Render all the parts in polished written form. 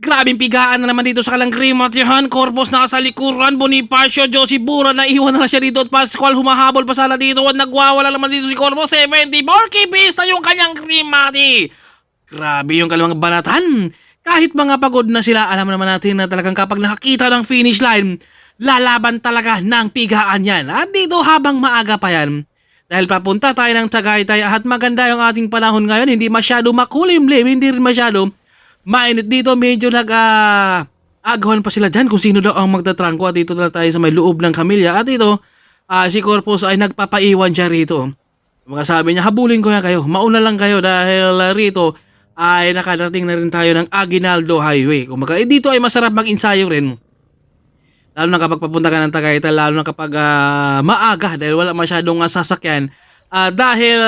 Grabing pigaan na naman dito sa Kalanggrimatihan. Corpus nasa likuran. Bonifacio, Josie Bura na iwan na siya dito at Pascual humahabol pa sana dito at nagwawala naman dito si Corpus. 74 kps na yung kanyang Grimati. Grabe yung kanilang banatan. Kahit mga pagod na sila, alam naman natin na talagang kapag nakakita ng finish line, lalaban talaga ng pigaan yan. At dito habang maaga pa yan, dahil papunta tayo ng Tagaytay at maganda yung ating panahon ngayon, hindi masyado makulimlim, hindi rin masyado mainit dito, medyo agawan pa sila dyan kung sino daw ang magtatrangko at dito na tayo sa may loob ng kamilya at ito si Corpus ay nagpapaiwan siya rito. Mga sabi niya, habulin ko na kayo, mauna lang kayo dahil rito ay nakarating na rin tayo ng Aguinaldo Highway. Kung dito ay masarap mag-ensayo rin. Lalo na kapag papunta ka ng Tagaytay, lalo na kapag maaga dahil wala masyadong sasakyan. Dahil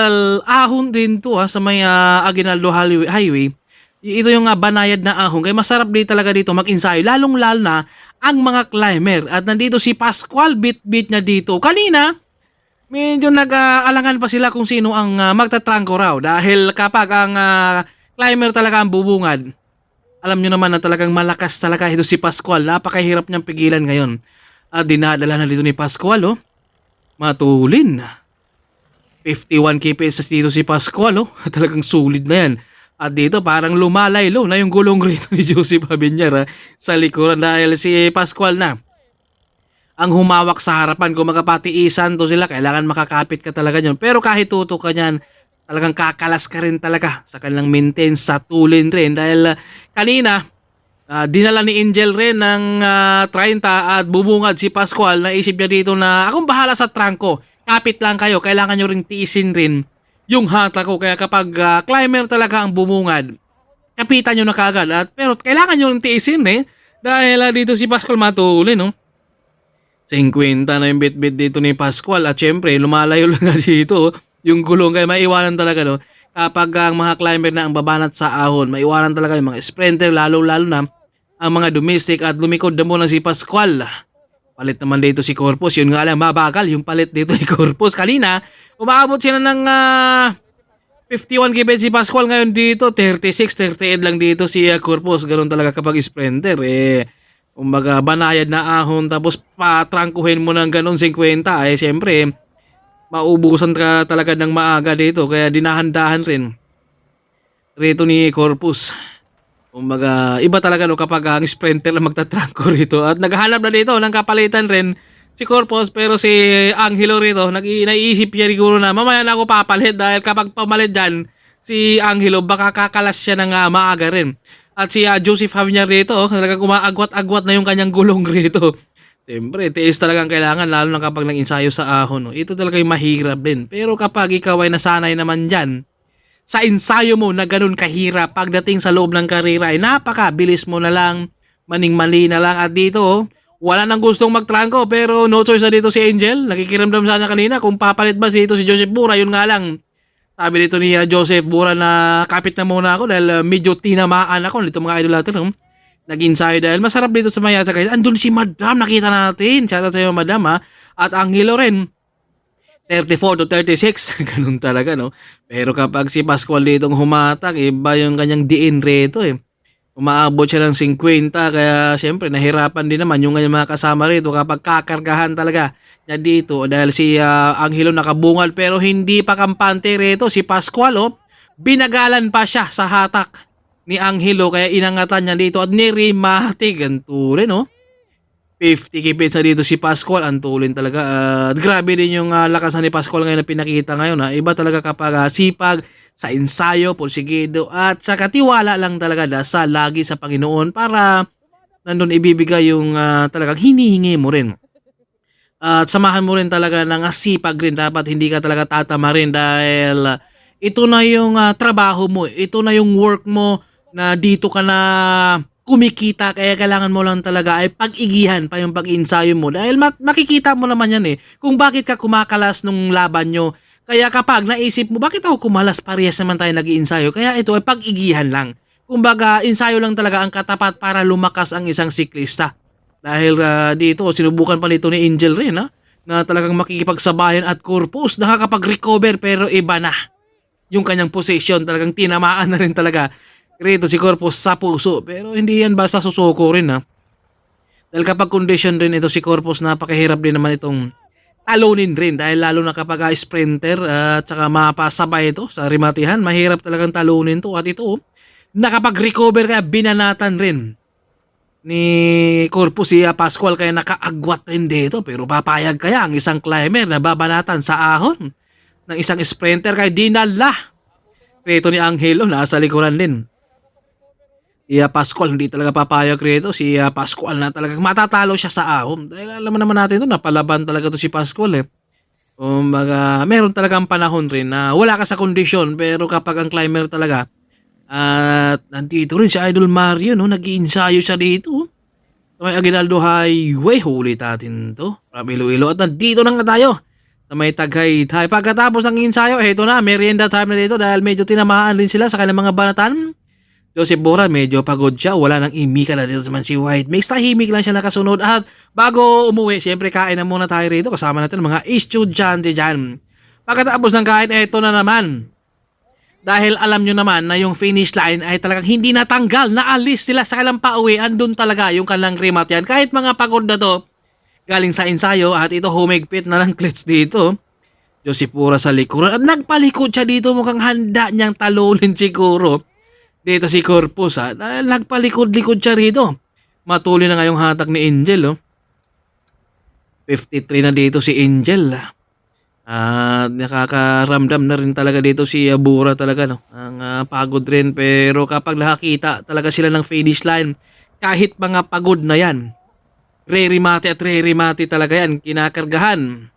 ahon din to sa may Aguinaldo Highway. Ito yung banayad na ahon. Kaya masarap din talaga dito mag-ensayo. Lalong-lalo na ang mga climber. At nandito si Pascual, bit-bit niya dito. Kanina, medyo nag-aalangan pa sila kung sino ang magtatrangko raw. Dahil kapag ang climber talaga ang bubungad, alam nyo naman na talagang malakas talaga ito si Pascual. Napakahirap niyang pigilan ngayon. At dinadala na dito ni Pascual. Oh. Matulin. 51 kps dito si Pascual. Oh. Talagang sulit na yan. At dito parang lumalaylo na yung gulong rito ni Joseph Habinyar sa likuran dahil si Pascual na ang humawak sa harapan. Kung magkapatiisan to sila, kailangan makakapit ka talaga nyon. Pero kahit tutok ka nyan, talagang kakalas ka rin talaga sa kanilang maintenance sa tulin rin. Dahil kanina, dinala ni Angel rin ng 30 at bubungad si Pascual. Naisip niya dito na akong bahala sa trangko. Kapit lang kayo, kailangan nyo ring tiisin rin yung hata ko. Kaya kapag climber talaga ang bumungad, kapitan nyo na kagad. Pero kailangan nyo rin tiisin dahil dito si Pascual matulin. 50 na yung bit-bit dito ni Pascual. At syempre, lumalayo lang nga dito yung gulong. Kaya maiwanan talaga kapag ang mga climber na ang babanat sa ahon, maiwanan talaga yung mga sprinter, lalo-lalo na ang mga domestic. At lumikod na muna si Pascual. Palit naman dito si Corpus. Yun nga lang, mabagal yung palit dito ni Corpus. Kanina, umaabot sila ng 51 kps si Pascual. Ngayon dito, 36, 38 lang dito si Corpus. Ganun talaga kapag sprinter. Kumbaga, banayad na ahon. Tapos patrangkuhin mo ng ganun 50. Siyempre, maubusan ka talaga ng maaga dito. Kaya dinahandahan rin rito ni Corpus. Kumbaga, iba talaga kapag ang sprinter lang magtatrangko rito. At naghahanap na dito ng kapalitan rin si Corpus. Pero si Angelo rito, naiisip siya siguro na mamaya na ako papalit. Dahil kapag pamalit dyan, si Angelo baka kakalas siya ng maaga rin. At si Joseph Habinyar rito, talagang umaagwat-agwat na yung kanyang gulong rito. Siyempre, tiis talagang kailangan lalo na kapag nag-ensayo sa ahon. Ito talaga yung mahirap din. Pero kapag ikaw ay nasanay naman dyan, sa ensayo mo na ganun kahirap, pagdating sa loob ng karera ay napakabilis mo na lang, maning-mali na lang. At dito, wala nang gustong magtrangko pero no choice na dito si Angel. Nakikiramdam sana kanina kung papalit ba dito si Joseph Bura. Yun nga lang, sabi dito ni Joseph Bura na kapit na muna ako dahil medyo tinamaan ako dito mga idol natin. Nag-ensayo dahil masarap dito sa Mayata guys. Andun si Madam, nakita natin. Shoutout sa iyo Madam At Angelo rin. 34 to 36, ganun talaga Pero kapag si Pascual dito humatak, iba yung kanyang diin rito Umaabot siya ng 50, kaya siyempre nahirapan din naman yung kanyang mga kasama rito kapag kakargahan talaga niya dito. Dahil si Angelo nakabungal pero hindi pa kampante rito. Si Pascual binagalan pa siya sa hatak ni Angelo kaya inangatan niya dito at nirimati. Ganito rin 50 kps na dito si Pascual. Ang tulin talaga. Grabe din yung lakas ni Pascual ngayon na pinakita ngayon. Iba talaga kapag sipag sa ensayo, porsigido at sa katiwala lang talaga sa lagi sa Panginoon para nandun ibibigay yung talagang hinihingi mo rin. At samahan mo rin talaga ng sipag rin. Dapat hindi ka talaga tatama rin dahil ito na yung trabaho mo. Ito na yung work mo na dito ka na kumikita, kaya kailangan mo lang talaga ay pag-igihan pa yung pag-iensayo mo dahil makikita mo naman yan kung bakit ka kumakalas nung laban nyo. Kaya kapag naisip mo bakit ako kumalas, parehas naman tayo nag-iensayo, kaya ito ay pag-igihan lang. Kumbaga ensayo lang talaga ang katapat para lumakas ang isang siklista. Dahil dito sinubukan pa nito ni Angel rin na talagang makikipagsabayan at Corpus nakakapag-recover pero iba na yung kanyang position, talagang tinamaan na rin talaga Rito si Corpus sa puso. Pero hindi yan basta susuko rin ha. Dahil kapag condition rin ito si Corpus, napakahirap din naman itong talunin rin. Dahil lalo na kapag sprinter at saka mapasabay ito sa rimatihan, mahirap talagang talunin to. At ito, nakapag-recover kaya binanatan rin ni Corpus si Pascual kaya nakaagwat rin dito. Pero papayag kaya ang isang climber na babanatan sa ahon ng isang sprinter kaya dinala. Rito ni Angelo, nasa likuran din. Si Pascual hindi talaga papayag rito. Si Pascual na talagang matatalo siya sa ahon. Dahil alam naman natin ito, napalaban talaga to si Pascual eh. Kumbaga, meron talagang panahon rin na wala ka sa kondisyon pero kapag ang climber talaga at nandito rin si Idol Mario, no? Nag-iinsayo siya dito. Sa may Aguinaldo Highway, huli natin to. From Iloilo. At nandito na nga tayo sa may Tagaytay. Pagkatapos ng ensayo, eto na, merienda time na dito dahil medyo tinamaan rin sila sa kanilang mga banatan. Joseph Bora, medyo pagod siya. Wala nang imika na dito naman si White Mix. Tahimik lang siya nakasunod. At bago umuwi, siyempre kain na muna tayo rito. Kasama natin mga estudyante dyan. Pagkatapos ng kain, eto na naman. Dahil alam nyo naman na yung finish line ay talagang hindi natanggal. Naalis sila sa kanilang pauwi. Andun talaga yung kanilang remat yan. Kahit mga pagod na to, galing sa ensayo. At ito humigpit na ng clutch dito. Joseph Bora sa likuran. At nagpalikod siya dito. Mukhang handa niyang talunin siguro. Dito si Corpus ha, dahil nagpalikod-likod siya rito. Matuloy na ngayong hatak ni Angel. 53 na dito si Angel. At nakakaramdam na rin talaga dito si Bura talaga. No? Ang pagod rin pero kapag nakakita talaga sila ng finish line, kahit mga pagod na yan, re-remate talaga yan, kinakargahan.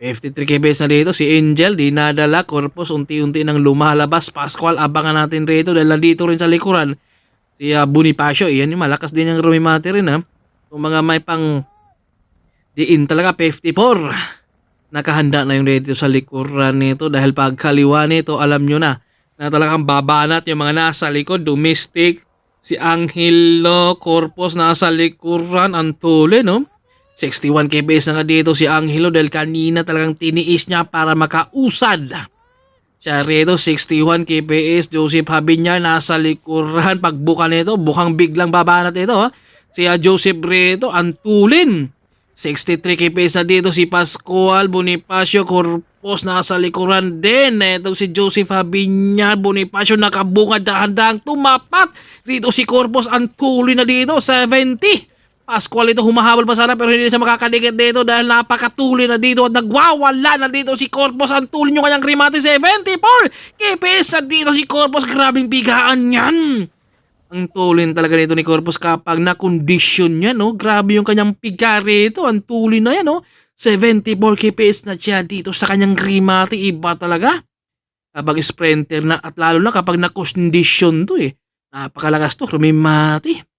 53 kbs na dito si Angel, dinadala. Corpus unti-unti nang lumalabas. Pascual, abangan natin rito dahil nandito rin sa likuran si Bonifacio. Iyan yung malakas din yung rumimate rin ha. Kung mga may pang diin talaga 54. Nakahanda na yung dito sa likuran nito dahil pag kaliwa nito alam nyo na talagang babanat yung mga nasa likod. Domestic, si Angelo, Corpus nasa likuran. Antole no. 61 kbs na nga dito si Angelo dahil kanina talagang tiniis niya para makausad. Siya rito 61 kbs. Joseph Habinyar nasa likuran. Pagbuka nito, bukang biglang babanat ito. Si Joseph rito, antulin. 63 kbs na dito si Pascual, Bonifacio, Corpus nasa likuran din. Ito si Joseph Habinyar, Bonifacio nakabungad dahan-dahang tumapat. Rito si Corpus, antulin na dito 70. Pascual ito humahabol pa sana pero hindi siya makakadikit dito dahil napakatuloy na dito at nagwawala na dito si Corpus. Ang tuloy nyo kanyang remate 74 kps na dito si Corpus. Grabing bigaan yan. Ang tuloy talaga dito ni Corpus kapag na-condition niya. No? Grabe yung kanyang piga rito. Ang tuloy na yan. No? 74 kps na siya dito sa kanyang remate. Iba talaga. Kapag sprinter na at lalo na kapag na-condition to eh. Napakalakas to. Remate.